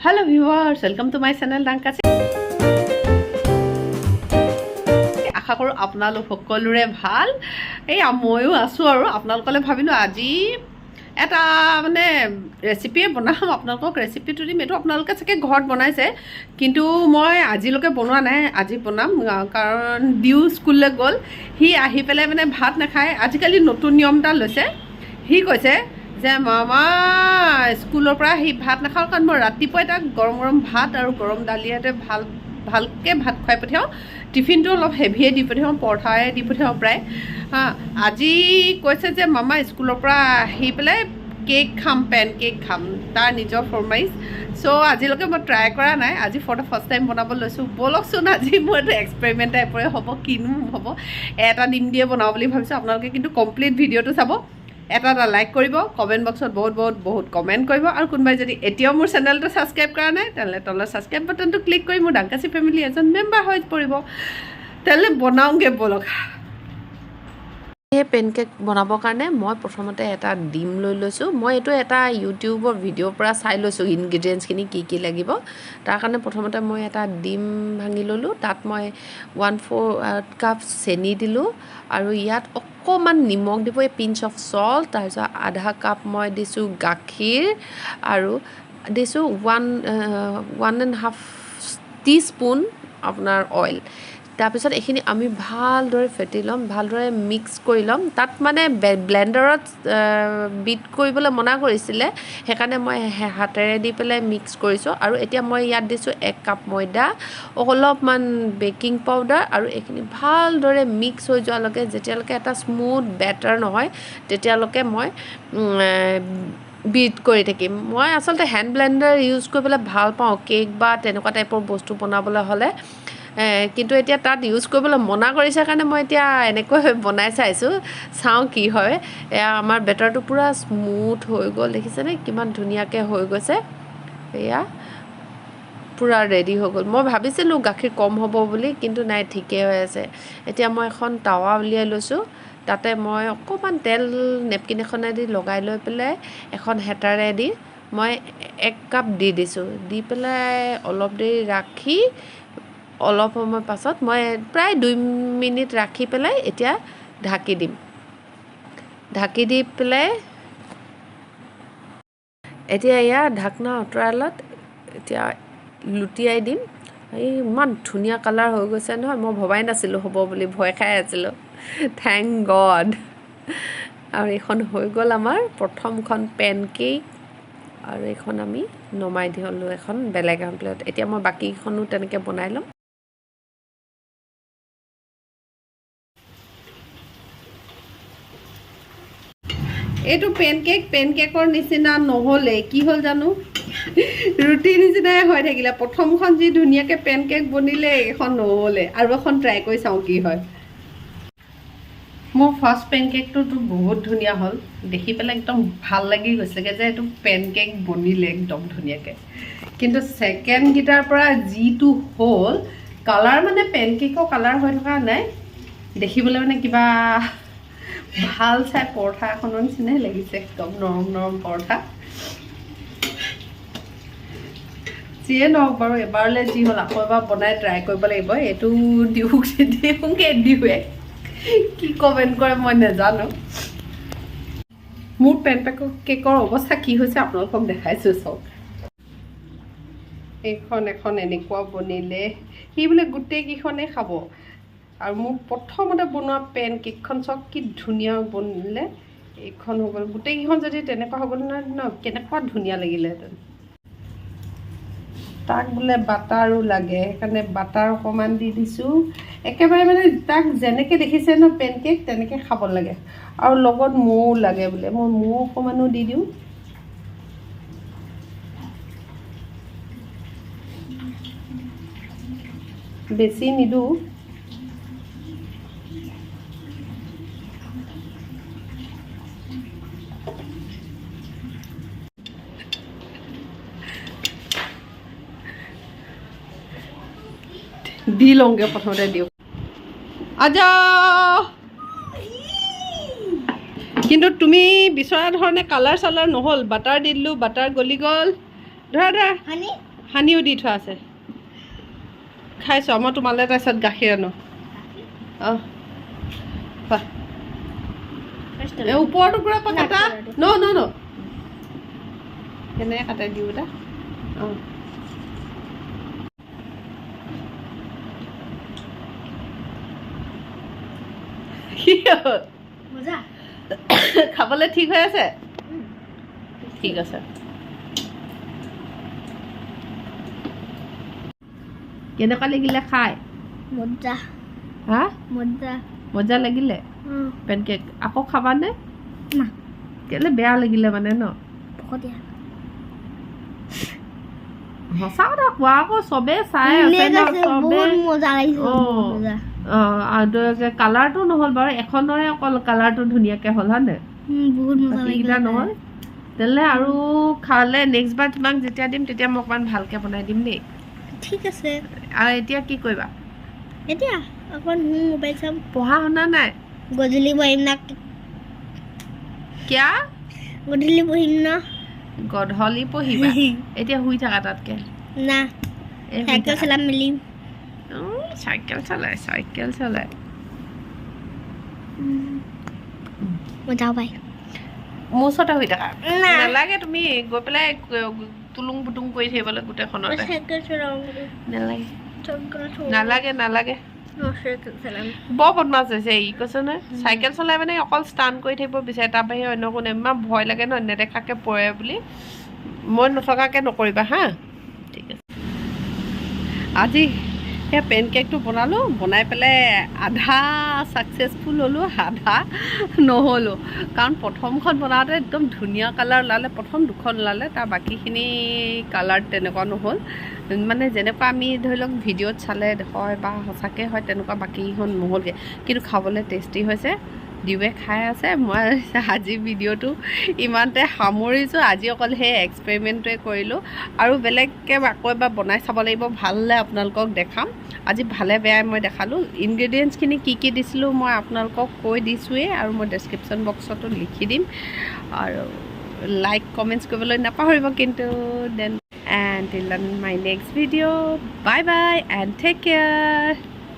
Hello viewers, welcome to my channel Dankasi. আশা কৰো আপোনালোক সকলোৰে ভাল। এই ময়ো আছো আৰু আপোনালোকলে ভাবিলো আজি এটা মানে ৰেচিপি বনাম আপোনালোকক ৰেচিপিটো দিম। এটো আপোনালোকে চাগে ঘৰত বনাইছে কিন্তু মই আজিলৈকে বনোৱা নাই। আজি বনাম কাৰণ দিউ স্কুললৈ গ'ল। হি আহি পেলাই মানে ভাত নাখায়। আজিকালি নতুন নিয়ম এটা লৈছে। হি কৈছে যে মামা স্কুলৰ পৰা হি ভাত নাখাওঁ কাৰণ মই ৰাতিপুৱাই তাক গৰম গৰম ভাত আৰু গৰম দালিয়াতে ভালকৈ ভাত খুৱাই পঠিয়াওঁ। টিফিনটো অলপ হেভিয়ে দি পঠিয়াওঁ, পৰঠাই দি পঠিয়াওঁ প্ৰায়। আজি কৈছে যে মামা স্কুলৰ পৰা আহি পেলাই কেক খাম, পেন কেক খাম, তাৰ নিজৰ ফৰমাইজ। চ' আজিলৈকে মই ট্ৰাই কৰা নাই। আজি ফৰ দ্য ফাৰ্ষ্ট টাইম বনাব লৈছোঁ। ব'লকচোন আজি মোৰ এইটো এক্সপেৰিমেণ্ট টাইপৰে হ'ব। কিনো হ'ব, এটা ডিম দিয়ে বনাওঁ বুলি ভাবিছোঁ। আপোনালোকে কিন্তু কমপ্লিট ভিডিঅ'টো চাব। এটা লাইক কৰিব, কমেণ্ট বক্সত বহুত কমেণ্ট কৰিব, আৰু কোনোবাই যদি এতিয়াও মোৰ চেনেলটো ছাবস্ক্ৰাইব কৰা নাই তেনেহ'লে তলৰ ছাবস্ক্ৰাইব বাটনটো ক্লিক কৰি মোৰ ডাংকাচি ফেমিলি এজন মেম্বাৰ হৈ পৰিব। তেনেহ'লে বনাওঁগৈ ব'লক। এই পেনকেক বনাবৰ কাৰণে মই প্ৰথমতে এটা ডিম লৈ লৈছোঁ। মই এইটো এটা ইউটিউবৰ ভিডিঅ'ৰ পৰা চাই লৈছোঁ ইনগ্ৰিডিয়েণ্টছখিনি কি লাগিব। তাৰ কাৰণে প্ৰথমতে মই এটা ডিম ভাঙি ল'লোঁ। তাত মই 1/4 কাপ চেনি দিলোঁ আৰু ইয়াত অকণমান নিমখ দিব, পিঞ্চ অফ চল্ট। তাৰপিছত আধা কাপ মই দিছোঁ গাখীৰ আৰু দিছোঁ 1.5 টিস্পুন আপোনাৰ অইল। তাৰপিছত এইখিনি আমি ভালদৰে ফেটি ল'ম, ভালদৰে মিক্স কৰি ল'ম। তাত মানে ব্লেণ্ডাৰত বিট কৰিবলৈ মনা কৰিছিলে, সেইকাৰণে মই হাতেৰে দি পেলাই মিক্স কৰিছোঁ। আৰু এতিয়া মই ইয়াত দিছোঁ 1 কাপ ময়দা, অলপমান বেকিং পাউডাৰ, আৰু এইখিনি ভালদৰে মিক্স হৈ যোৱালৈকে, যেতিয়ালৈকে এটা স্মুথ বেটাৰ নহয় তেতিয়ালৈকে মই বিট কৰি থাকিম। মই আচলতে হেণ্ড ব্লেণ্ডাৰ ইউজ কৰি পেলাই ভাল পাওঁ কেক বা তেনেকুৱা টাইপৰ বস্তু বনাবলৈ হ'লে, কিন্তু এতিয়া তাত ইউজ কৰিবলৈ মনা কৰিছে কাৰণে মই এতিয়া এনেকৈ বনাই চাইছোঁ, চাওঁ কি হয়। এয়া আমাৰ বেটাৰটো পূৰা স্মুথ হৈ গ'ল, দেখিছেনে কিমান ধুনীয়াকৈ হৈ গৈছে। এয়া পূৰা ৰেডি হৈ গ'ল। মই ভাবিছিলোঁ গাখীৰ কম হ'ব বুলি, কিন্তু নাই, ঠিকেই হৈ আছে। এতিয়া মই এখন টাৱা উলিয়াই লৈছোঁ। তাতে মই অকণমান তেল নেপকিন এখনেদি লগাই লৈ পেলাই এখন হেতাৰে দি মই 1 কাপ দি দিছোঁ। দি পেলাই অলপ দেৰি ৰাখি অলপ সময় পাছত মই প্ৰায় 2 মিনিট ৰাখি পেলাই এতিয়া ঢাকি দিম। ঢাকি দি পেলাই এতিয়া ইয়াৰ ঢাকনা আঁতৰালত এতিয়া লুটিয়াই দিম। এই ইমান ধুনীয়া কালাৰ হৈ গৈছে নহয়, মই ভবাই নাছিলোঁ হ'ব বুলি, ভয় খাই আছিলোঁ। Thank god. আৰু এইখন হৈ গ'ল আমাৰ প্ৰথমখন পেন কেক, আৰু এইখন আমি নমাই দিলোঁ এখন বেলেগ এখন প্লেট। এতিয়া মই বাকীখনো তেনেকৈ বনাই ল'ম। এইটো পেনকেকৰ নিচিনা নহ'লে কি হ'ল জানো, ৰুটি নিচিনাই হৈ থাকিলে। প্ৰথমখন যি ধুনীয়াকৈ পেনকেক বনিলে, এইখন নহ'লে। আৰু এখন ট্ৰাই কৰি চাওঁ কি হয়। মোৰ ফাৰ্ষ্ট পেনকেকটোতো বহুত ধুনীয়া হ'ল, দেখি পেলাই একদম ভাল লাগি গৈছেগৈ যে এইটো পেনকেক বনিলে একদম ধুনীয়াকৈ। কিন্তু ছেকেণ্ডকেইটাৰ পৰা যিটো হ'ল কালাৰ, মানে পেনকেকৰ কালাৰ হৈ থকা নাই, দেখিবলৈ মানে কিবা ভাল চাই পৰঠা এখনৰ নিচিনাই লাগিছে, একদম নৰম নৰম পৰঠা। যিয়ে নহওক বাৰু, এবাৰলৈ যি হ'ল আকৌ এবাৰ বনাই ট্ৰাই কৰিব লাগিব। এইটো দিওঁৱে কি কমেণ্ট কৰে মই নাজানো। মোৰ পেনকেকৰ অৱস্থা কি হৈছে আপোনালোকক দেখাইছোঁ চাওক। এইখন এখন এনেকুৱা বনিলে, সি বোলে গোটেইকেইখনেই খাব। আৰু মোৰ প্ৰথমতে বনোৱা পেন কেকখন চাওক কি ধুনীয়া বনিলে। এইখন হৈ গ'ল, গোটেইকেইখন যদি তেনেকুৱা হ'ব ন, কেনেকুৱা ধুনীয়া লাগিলেহেঁতেন। তাক বোলে বাটাৰো লাগে, সেইকাৰণে বাটাৰ অকণমান দি দিছোঁ। একেবাৰে মানে তাক যেনেকৈ দেখিছে ন পেনকেক, তেনেকৈ খাব লাগে। আৰু লগত মৌ লাগে বোলে, মই মৌ অকণমানো দি দিওঁ। বেছি নিদিওঁ। দি লওঁগৈ প্ৰথমতে দিওঁ। আজা কিন্তু তুমি বিচৰা ধৰণে কালাৰ চালাৰ নহ'ল। বাটাৰ দি দিলোঁ, বাটাৰ গলি গ'ল। ধৰা হানিও দি থোৱা আছে খাইছো মই তোমালৈ তাৰপিছত গাখীৰ আনো অঁ ওপৰৰ টুকুৰা পৰা কাটা ন কেনেকৈ কাটাই দিওঁ এটা অঁ খাবলৈ ঠিক হৈ আছে ঠিক আছে কেনেকুৱা লাগিলে খাই মজা হা মজা মজা লাগিলে পেনকেক আকৌ খাবানে না কেলে বেয়া লাগিলে মানে ন পকতিয়া সঁচা কথা কোৱা আকৌ চবে চাই আছে ন চবে মজা লাগিছে কালাৰটো নহ'ল বাৰু এখনৰে অকল কালাৰটো ধুনীয়াকৈ হ'ল হয়নে বহুত মজা লাগিলে নহ'ল তেলে আৰু খালে নেক্সট বাৰ তোমাক যেতিয়া দিম তেতিয়া মই অকণমান ভালকৈ বনাই দিম দেই ঠিক আছে আৰু এতিয়া কি কৰিবা এতিয়া অকণ মোবাইল চাম পঢ়া শুনা নাই গধূলি বহিম না কিয়া গধূলি বহিম ন গধূলি পঢ়িবা এতিয়া শুই থাকা তাতকৈ না চাইকেল চলাম মিলিম চাইকেল চলাই মই যাওঁ বাই মোৰ ওচৰতে শুই থাকা নালাগে তুমি গৈ পেলাই তুলুং বুটুং কৰি থাকিবলৈ গোটেইখনতে নালাগে বৰ বদমাছ হৈছে ই কৈছে নহয় চাইকেল চলাই মানে অকল ষ্টাণ্ড কৰি থাকিব বিচাৰে তাৰ বাহিৰে অন্য কোনো ইমান ভয় লাগে ন নেদেখাকৈ পৰে বুলি মই নথকাকৈ নকৰিবা হা ঠিক আছে আজি সেই পেনকেকটো বনালোঁ বনাই পেলাই আধা ছাকচেছফুল হ'লোঁ আধা নহ'লোঁ কাৰণ প্ৰথমখন বনাওঁতে একদম ধুনীয়া কালাৰ ওলালে প্ৰথম দুখন ওলালে তাৰ বাকীখিনি কালাৰ তেনেকুৱা নহ'ল মানে যেনেকুৱা আমি ধৰি লওক ভিডিঅ'ত চালে হয় বা সঁচাকৈ হয় তেনেকুৱা বাকীখন নহ'লগৈ কিন্তু খাবলৈ টেষ্টি হৈছে দিৱে খাই আছে মই আজি ভিডিঅ'টো ইমানতে সামৰিছোঁ আজি অকল সেই এক্সপেৰিমেণ্টটোৱে কৰিলোঁ আৰু বেলেগকৈ আকৌ এবাৰ বনাই চাব লাগিব ভাললৈ আপোনালোকক দেখাম আজি ভালে বেয়াই মই দেখালোঁ ইনগ্ৰেডিয়েণ্টছখিনি কি দিছিলোঁ মই আপোনালোকক কৈ দিছোঁৱেই আৰু মই ডেছক্ৰিপশ্যন বক্সতো লিখি দিম আৰু লাইক কমেণ্টছ কৰিবলৈ নাপাহৰিব কিন্তু then and till my next video bye bye and take care